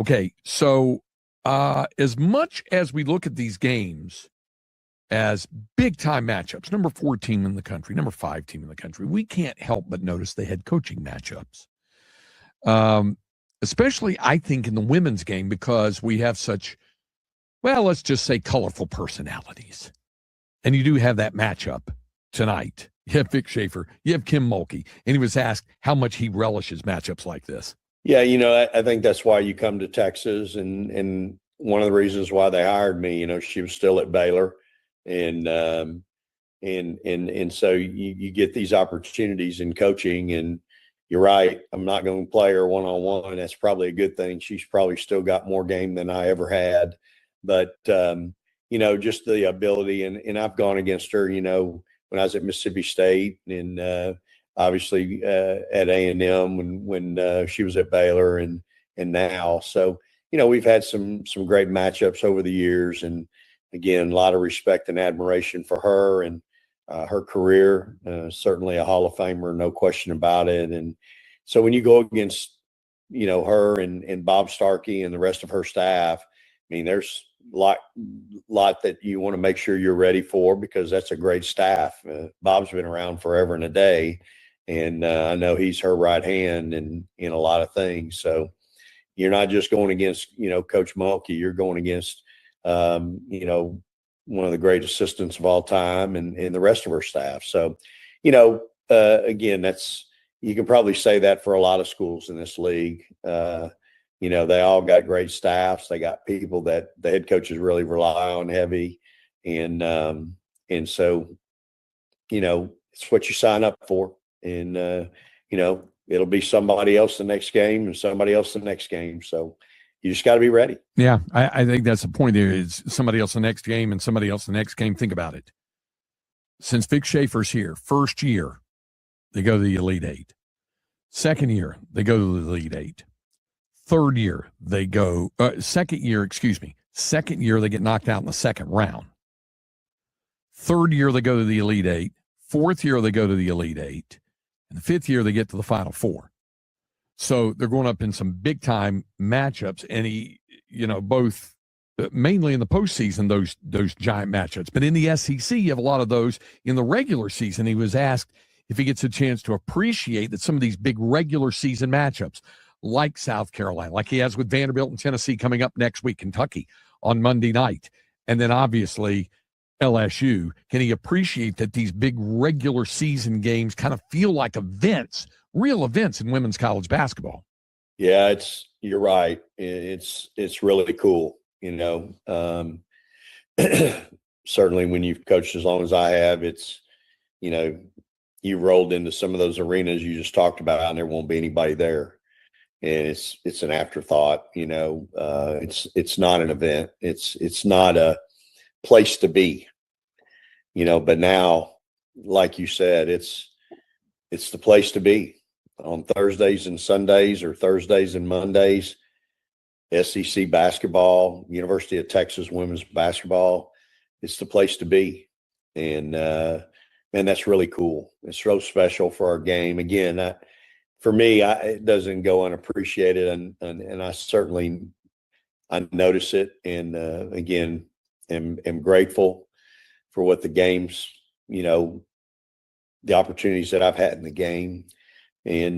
Okay, so as much as we look at these games as big-time matchups, number 4 team in the country, number 5 team in the country, we can't help but notice the head coaching matchups. Especially, I think, in the women's game because we have such, well, let's just say colorful personalities. And you do have that matchup tonight. You have Vic Schaefer, you have Kim Mulkey, and he was asked how much he relishes matchups like this. Yeah, I think that's why you come to Texas, and one of the reasons why they hired me. She was still at Baylor, and so you get these opportunities in coaching, and you're right. I'm not going to play her one-on-one. That's probably a good thing. She's probably still got more game than I ever had, but just the ability, and I've gone against her. When I was at Mississippi State, and obviously at A&M when she was at Baylor, and now. So, we've had some great matchups over the years, and again, a lot of respect and admiration for her and her career. Certainly a Hall of Famer, no question about it. And so when you go against, her and Bob Starkey and the rest of her staff, I mean, there's a lot that you want to make sure you're ready for, because that's a great staff. Bob's been around forever and a day. And I know he's her right hand in a lot of things. So you're not just going against, Coach Mulkey. You're going against, one of the great assistants of all time, and the rest of her staff. So, again, you can probably say that for a lot of schools in this league. They all got great staffs. They got people that the head coaches really rely on heavy. And so, it's what you sign up for. And, it'll be somebody else the next game and somebody else the next game. So you just got to be ready. Yeah, I think that's the point there, is somebody else the next game and somebody else the next game. Think about it. Since Vic Schaefer's here, first year, they go to the Elite Eight. Second year, they go to the Elite Eight. Third year, they go second year, they get knocked out in the second round. Third year, they go to the Elite Eight. Fourth year, they go to the Elite Eight. And the fifth year, they get to the Final Four. So they're going up in some big-time matchups, and both mainly in the postseason, those giant matchups. But in the SEC, you have a lot of those in the regular season. He was asked if he gets a chance to appreciate that some of these big regular season matchups, like South Carolina, like he has with Vanderbilt and Tennessee coming up next week, Kentucky on Monday night, and then obviously LSU, can he appreciate that these big regular season games kind of feel like events, real events in women's college basketball? Yeah, you're right. It's really cool. Certainly when you've coached as long as I have, it's, you rolled into some of those arenas you just talked about, and there won't be anybody there. And it's an afterthought, it's not an event. It's not a place to be, but now, like you said, it's the place to be on Thursdays and Sundays, or Thursdays and Mondays. SEC basketball, University of Texas women's basketball, it's the place to be. And, man, that's really cool. It's so special for our game. Again, for me, it doesn't go unappreciated, and I notice it, and again, am grateful for what the games, the opportunities that I've had in the game, and